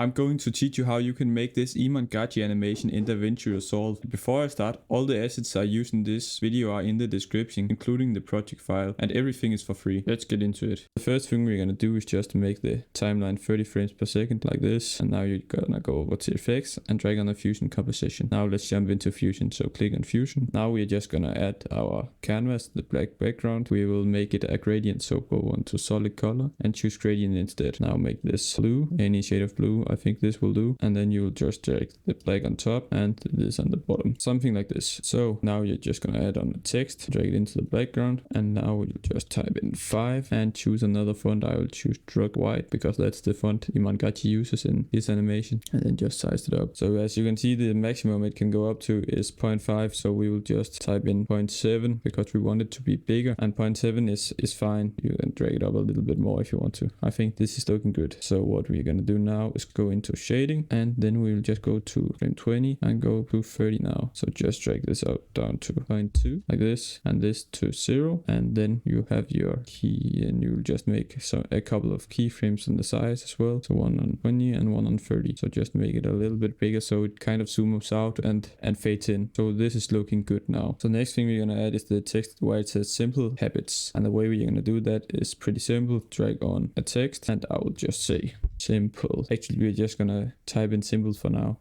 I'm going to teach you how you can make this Iman Gadzhi animation in Davinci Resolve. Before I start, all the assets I use in this video are in the description, including the project file, and everything is for free. Let's get into it. The first thing we're gonna do is just to make the timeline 30 frames per second like this, and now you're gonna go over to effects and drag on the Fusion composition. Now let's jump into Fusion, so click on Fusion. Now we're just gonna add our canvas, the black background. We will make it a gradient, so go on to solid color and choose gradient instead. Now make this blue, any shade of blue, I think this will do, and then you'll just drag the black on top and this on the bottom, something like this. So now you're just gonna add on the text, drag it into the background, and now you'll just type in 5 and choose another font. I will choose Drug White because that's the font Iman Gadzhi uses in his animation, and then just size it up. So as you can see, the maximum it can go up to is 0.5, so we will just type in 0.7 because we want it to be bigger, and 0.7 is fine. You can drag it up a little bit more if you want to. I think this is looking good. So what we're gonna do now is go into shading, and then we'll just go to frame 20 and go to 30 now. So just drag this out down to 0.2 like this, and this to 0, and then you have your key, and you'll just make a couple of keyframes on the sides as well. So one on 20 and one on 30. So just make it a little bit bigger so it kind of zooms out and fades in. So this is looking good now. So next thing we're gonna add is the text where it says simple habits, and the way we're gonna do that is pretty simple. Drag on a text, and I will just say simple. Actually, we're just gonna type in simple for now.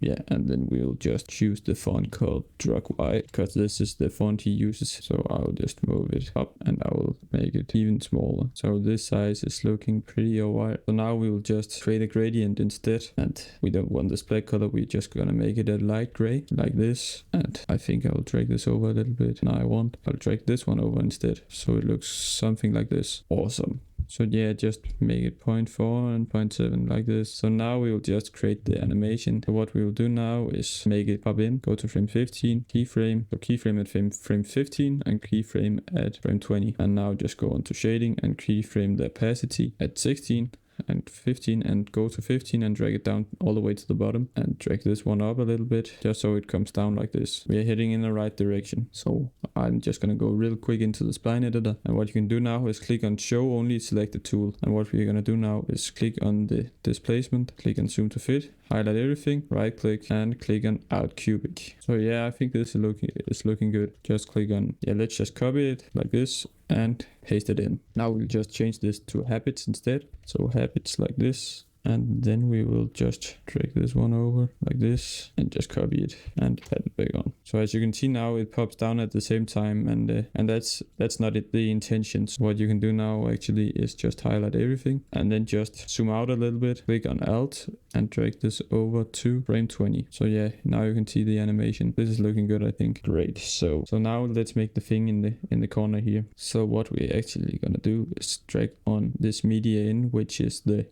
Yeah, and then we'll just choose the font called Drug White because this is the font he uses. So I'll just move it up and I will make it even smaller. So this size is looking pretty alright. So now we will just create a gradient instead, and we don't want this black color. We're just gonna make it a light gray like this, and I think I'll drag this over a little bit. No, I'll drag this one over instead, so it looks something like this. Awesome. So yeah, just make it 0.4 and 0.7 like this. So now we will just create the animation. So what we will do now is make it pop in, go to frame 15, keyframe, so keyframe at frame 15 and keyframe at frame 20. And now just go on to shading and keyframe the opacity at 16 and 15 and go to 15 and drag it down all the way to the bottom and drag this one up a little bit just so it comes down like this. We are heading in the right direction. So I'm just gonna go real quick into the spline editor, and what you can do now is click on show only selected tool, and what we're gonna do now is click on the displacement, click on zoom to fit, highlight everything, right click and click on out cubic. So yeah, I think this is looking good. Just click on, yeah, let's just copy it like this and paste it in. Now we'll just change this to habits instead. So habits like this, and then we will just drag this one over like this and just copy it and add it back on. So as you can see now, it pops down at the same time, and that's not the intention. So what you can do now actually is just highlight everything and then just zoom out a little bit, click on Alt and drag this over to frame 20. So yeah, now you can see the animation. This is looking good, I think. Great. So now let's make the thing in the corner here. So what we're actually gonna do is drag on this media in, which is the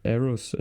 arrows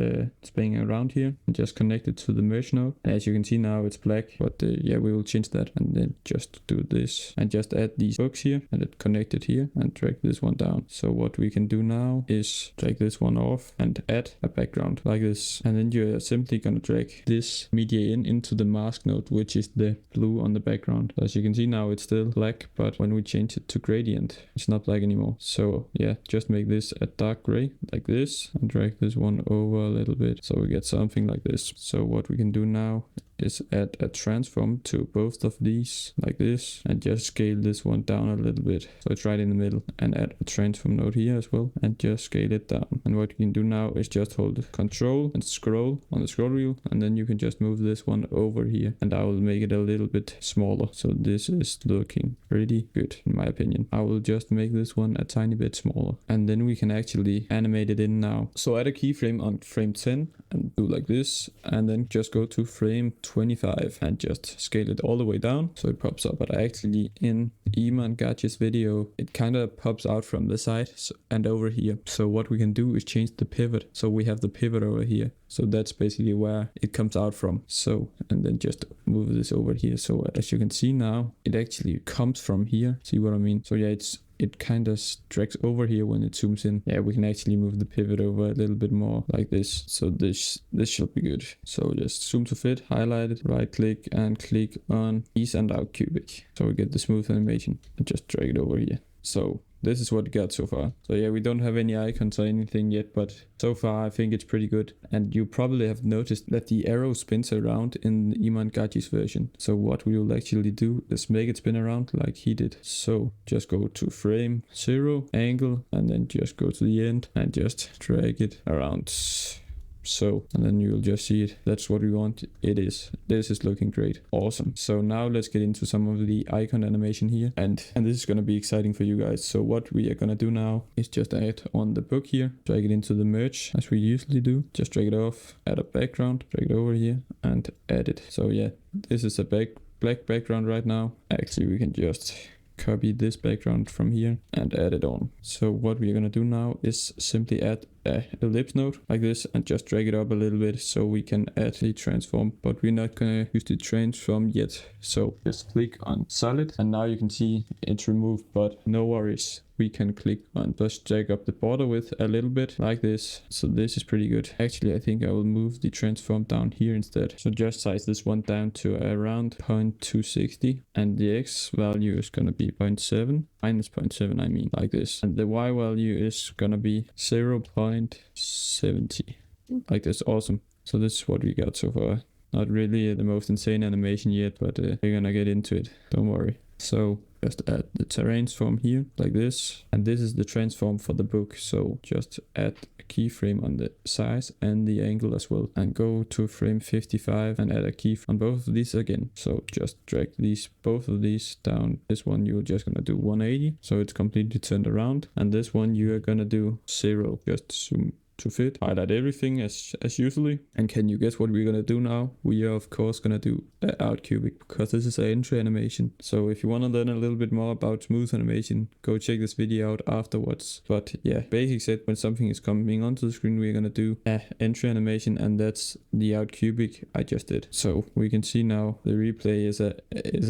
spinning around here, and just connect it to the merge node. As you can see now it's black, but yeah, we will change that, and then just do this and just add these hooks here and it connect it here and drag this one down. So what we can do now is drag this one off and add a background like this, and then you're simply gonna drag this media in into the mask node, which is the blue on the background. As you can see now it's still black, but when we change it to gradient it's not black anymore. So yeah, just make this a dark gray like this and drag this one over a little bit so we get something like this. So what we can do now is add a transform to both of these like this, and just scale this one down a little bit so it's right in the middle, and add a transform node here as well and just scale it down. And what you can do now is just hold Control and scroll on the scroll wheel, and then you can just move this one over here, and I will make it a little bit smaller. So this is looking pretty good in my opinion. I will just make this one a tiny bit smaller, and then we can actually animate it in now. So add a keyframe on frame 10 and do like this, and then just go to frame 25 and just scale it all the way down so it pops up. But actually in Iman Gadzhi's video it kind of pops out from the side and over here. So what we can do is change the pivot, so we have the pivot over here. So that's basically where it comes out from. So, and then just move this over here. So as you can see now, it actually comes from here. See what I mean? So yeah, it kind of drags over here when it zooms in. Yeah, we can actually move the pivot over a little bit more like this. So this should be good. So just zoom to fit, highlight it, right click and click on ease and out cubic. So we get the smooth animation and just drag it over here. So this is what we got so far. So yeah, we don't have any icons or anything yet, but so far I think it's pretty good. And you probably have noticed that the arrow spins around in Iman Gadzhi's version. So what we will actually do is make it spin around like he did. So just go to frame 0, angle, and then just go to the end and just drag it around. So, and then you'll just see it. That's what we want. It is. This is looking great. Awesome. So now let's get into some of the icon animation here. And this is going to be exciting for you guys. So what we are going to do now is just add on the book here, drag it into the merge as we usually do. Just drag it off, add a background, drag it over here and add it. So yeah, this is a black background right now. Actually, we can just copy this background from here and add it on. So what we're gonna do now is simply add a ellipse node like this and just drag it up a little bit so we can add the transform, but we're not gonna use the transform yet. So just click on solid and now you can see it's removed, but no worries. We can click on just drag up the border width a little bit like this. So this is pretty good. Actually, I think I will move the transform down here instead. So just size this one down to around 0.260 and the X value is gonna be 0.7 minus 0.7, I mean, like this. And the Y value is gonna be 0.70 like this. Awesome. So this is what we got so far. Not really the most insane animation yet, but we're gonna get into it. Don't worry. So just add the transform here like this, and this is the transform for the book. So just add a keyframe on the size and the angle as well, and go to frame 55 and add a keyframe on both of these again. So just drag both of these down. This one you're just gonna do 180, so it's completely turned around, and this one you are gonna do 0. Just zoom to fit, highlight everything as usually. And can you guess what we're gonna do now? We are of course gonna do out cubic, because this is an entry animation. So if you want to learn a little bit more about smooth animation, go check this video out afterwards. But yeah, basic set, when something is coming onto the screen, we're gonna do entry animation, and that's the out cubic I just did. So we can see now the replay is a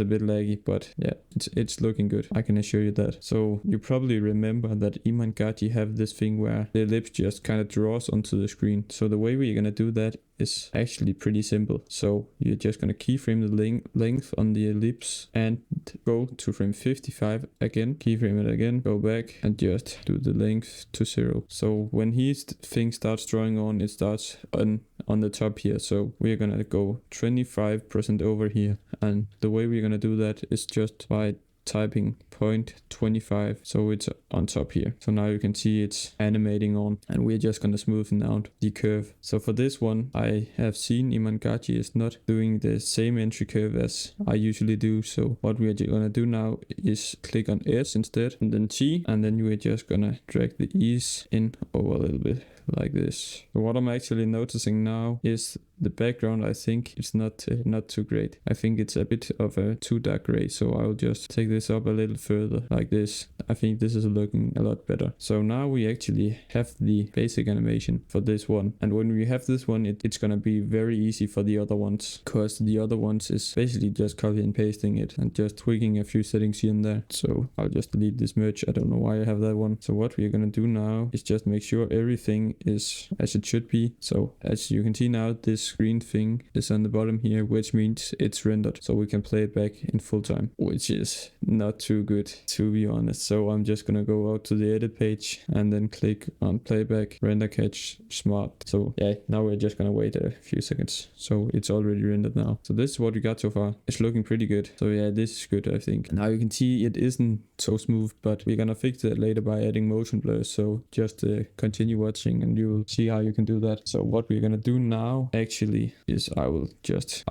bit laggy, but yeah, it's looking good, I can assure you that. So you probably remember that Iman Gadzhi have this thing where the ellipse just kind of draws onto the screen. So the way we're gonna do that is actually pretty simple. So you're just gonna keyframe the length on the ellipse and go to frame 55 again, keyframe it again, go back and just do the length to 0. So when his thing starts drawing on, it starts on the top here. So we're gonna go 25% over here, and the way we're gonna do that is just by typing 0.25, so it's on top here. So now you can see it's animating on, and we're just gonna smoothen out the curve. So for this one, I have seen Iman Gadzhi is not doing the same entry curve as I usually do. So what we're gonna do now is click on S instead, and then T, and then we're just gonna drag the E's in over a little bit like this. So what I'm actually noticing now is the background. I think it's not too great. I think it's a bit of a too dark gray, so I'll just take this up a little further like this. I think this is looking a lot better. So now we actually have the basic animation for this one, and when we have this one, it's gonna be very easy for the other ones, because the other ones is basically just copy and pasting it and just tweaking a few settings here and there. So I'll just delete this merge. I don't know why I have that one. So what we're gonna do now is just make sure everything is as it should be. So as you can see now, this green thing is on the bottom here, which means it's rendered, so we can play it back in full time, which is not too good, to be honest. So I'm just gonna go out to the edit page and then click on playback, render cache, smart. So yeah, now we're just gonna wait a few seconds. So it's already rendered now. So this is what we got so far. It's looking pretty good. So yeah, this is good, I think. Now you can see it isn't so smooth, but we're gonna fix it later by adding motion blur. So just continue watching and you'll see how you can do that. So what we're gonna do now actually is I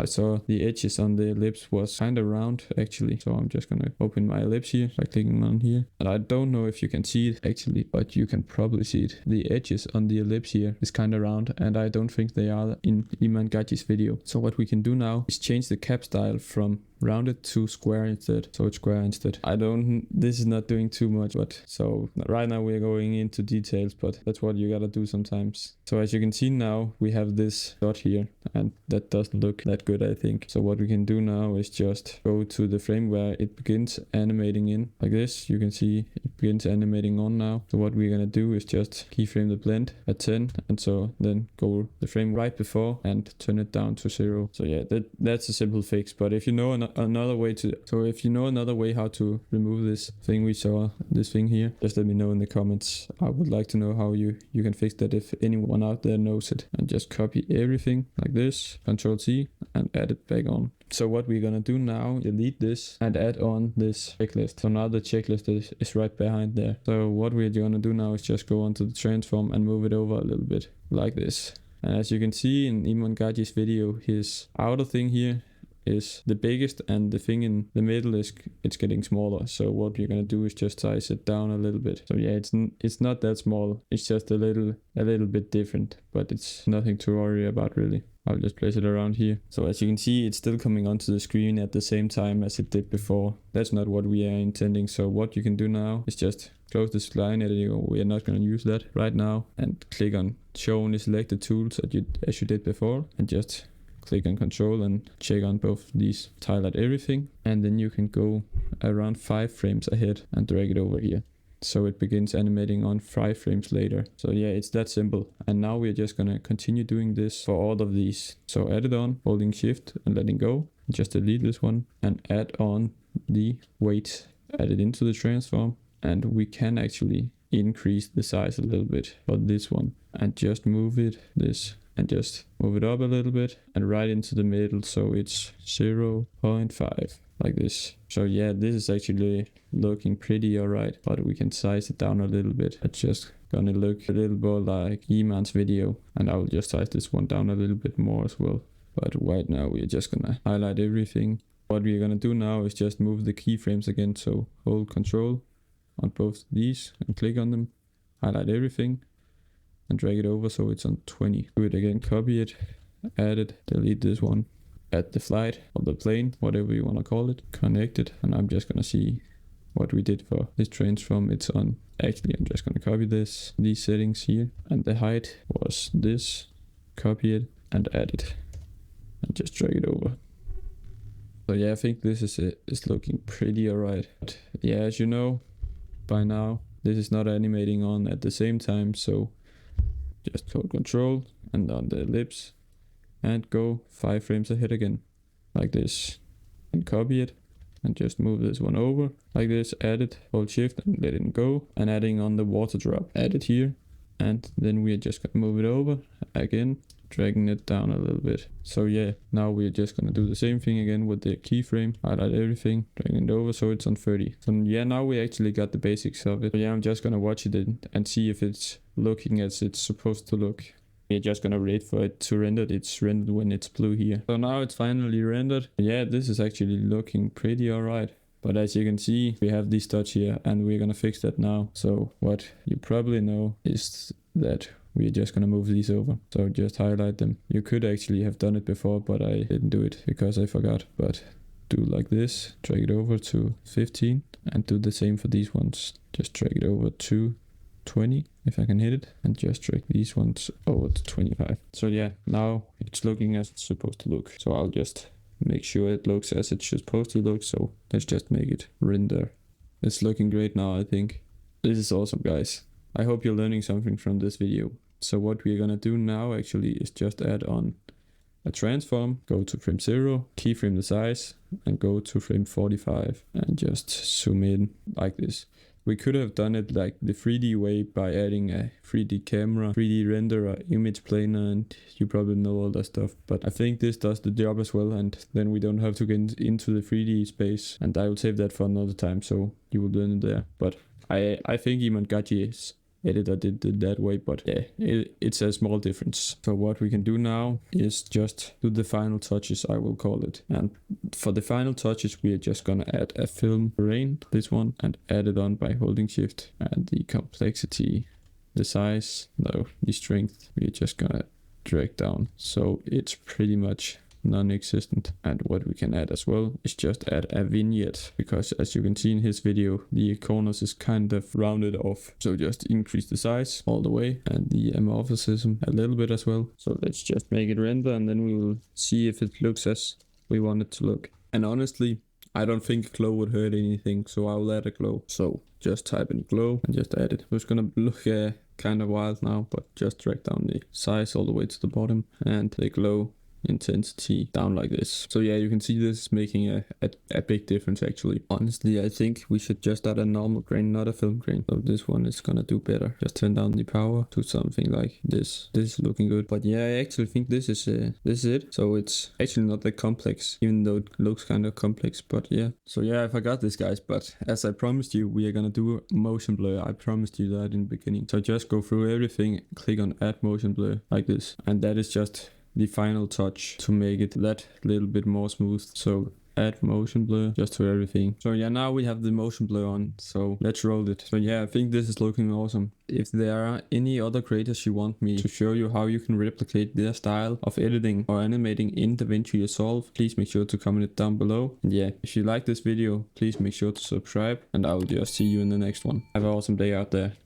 saw the edges on the ellipse was kind of round actually, so I'm just gonna open my ellipse here by clicking on here, and I don't know if you can see it actually, but you can probably see it. The edges on the ellipse here is kind of round, and I don't think they are in Iman Gadzhi's video. So what we can do now is change the cap style from rounded to square instead, so it's square instead. This is not doing too much, but so right now we're going into details, but that's what you gotta do sometimes. So as you can see now, we have this dot here, and that doesn't look that good, I think. So what we can do now is just go to the frame where it begins animating in like this. You can see it begins animating on now. So what we're gonna do is just keyframe the blend at 10, and so then go the frame right before and turn it down to 0. So yeah, that's a simple fix, but if you know another way to, so if you know another way how to remove this thing we saw, this thing here, just let me know in the comments. I would like to know how you can fix that if anyone out there knows it. And just copy everything like this, Control C, and add it back on. So what we're gonna do now, delete this and add on this checklist. So now the checklist is right behind there. So what we're gonna do now is just go onto the transform and move it over a little bit like this. And as you can see in Iman Gadzhi's video, his outer thing here is the biggest and the thing in the middle it's getting smaller. So what we're gonna do is just size it down a little bit. So yeah, it's not that small, it's just a little bit different, but it's nothing to worry about really. I'll just place it around here. So as you can see, it's still coming onto the screen at the same time as it did before. That's not what we are intending. So what you can do now is just close this line editor. We are not going to use that right now. And click on show only selected tools as you did before. And just click on control and check on both these, highlight everything. And then you can go around 5 frames ahead and drag it over here. So it begins animating on 5 frames later. So yeah, it's that simple. And now we're just gonna continue doing this for all of these. So add it on, holding shift and letting go. Just delete this one and add on the weight. Add it into the transform. And we can actually increase the size a little bit for this one. And just move it, this, and just move it up a little bit and right into the middle. So it's 0.5 like this. So yeah, this is actually looking pretty alright, but we can size it down a little bit. It's just gonna look a little more like Iman's video, and I will just size this one down a little bit more as well. But right now we're just gonna highlight everything. What we're gonna do now is just move the keyframes again. So hold control on both these and click on them, highlight everything and drag it over so it's on 20. Do it again, copy it, add it, delete this one. Add the flight or the plane, whatever you want to call it, connect it, and I'm just gonna see what we did for this transform. It's on, actually I'm just gonna copy these settings here, and the height was this, copy it and add it and just drag it over. So yeah, I think this is looking pretty alright. But yeah, as you know by now, this is not animating on at the same time, so just hold control and on the ellipse and go 5 frames ahead again like this, and copy it and just move this one over like this, add it, hold shift and let it go, and adding on the water drop, add it here, and then we're just gonna move it over again, dragging it down a little bit. So yeah, now we're just gonna do the same thing again with the keyframe, highlight everything, dragging it over so it's on 30. So yeah, now we actually got the basics of it. So yeah, I'm just gonna watch it and see if it's looking as it's supposed to look. We're just gonna wait for it to render. It's rendered when it's blue here. So now it's finally rendered. Yeah, this is actually looking pretty alright. But as you can see, we have these dots here and we're gonna fix that now. So what you probably know is that we're just gonna move these over. So just highlight them. You could actually have done it before, but I didn't do it because I forgot. But do like this, drag it over to 15 and do the same for these ones. Just drag it over to 20 if I can hit it, and just drag these ones over to 25. So yeah, now it's looking as it's supposed to look. So I'll just make sure it looks as it's supposed to look. So let's just make it render. It's looking great now, I think. This is awesome, guys. I hope you're learning something from this video. So what we're gonna do now actually is just add on a transform, go to frame 0, keyframe the size and go to frame 45 and just zoom in like this. We could have done it like the 3D way by adding a 3D camera, 3D renderer, image planer, and you probably know all that stuff. But I think this does the job as well, and then we don't have to get into the 3D space. And I will save that for another time, so you will learn it there. But I think Iman Gadzhi's editor did it that way, but yeah, it's a small difference. So what we can do now is just do the final touches, I will call it. And for the final touches, we are just gonna add a film terrain, this one, and add it on by holding shift. And the complexity, the size, no, the strength, we're just gonna drag down. So it's pretty much non-existent. And what we can add as well is just add a vignette, because as you can see in his video, the corners is kind of rounded off. So just increase the size all the way and the amorphism a little bit as well. So let's just make it render and then we will see if it looks as we want it to look. And honestly, I don't think a glow would hurt anything, so I'll add a glow. So just type in glow and just add it. It's gonna look kind of wild now, but just drag down the size all the way to the bottom and the glow intensity down like this. So yeah, you can see this is making a big difference actually. Honestly, I think we should just add a normal grain, not a film grain. So this one is gonna do better. Just turn down the power to something like this. This is looking good. But yeah, I actually think this is it. So it's actually not that complex, even though it looks kind of complex. But yeah. So yeah, I forgot this, guys. But as I promised you, we are gonna do motion blur. I promised you that in the beginning. So just go through everything, click on add motion blur like this, and that is just the final touch to make it that little bit more smooth. So add motion blur just to everything. So yeah, now we have the motion blur on, so let's roll it. So yeah, I think this is looking awesome. If there are any other creators you want me to show you how you can replicate their style of editing or animating in Davinci Resolve, please make sure to comment it down below. And yeah, if you like this video, please make sure to subscribe, and I will just see you in the next one. Have an awesome day out there.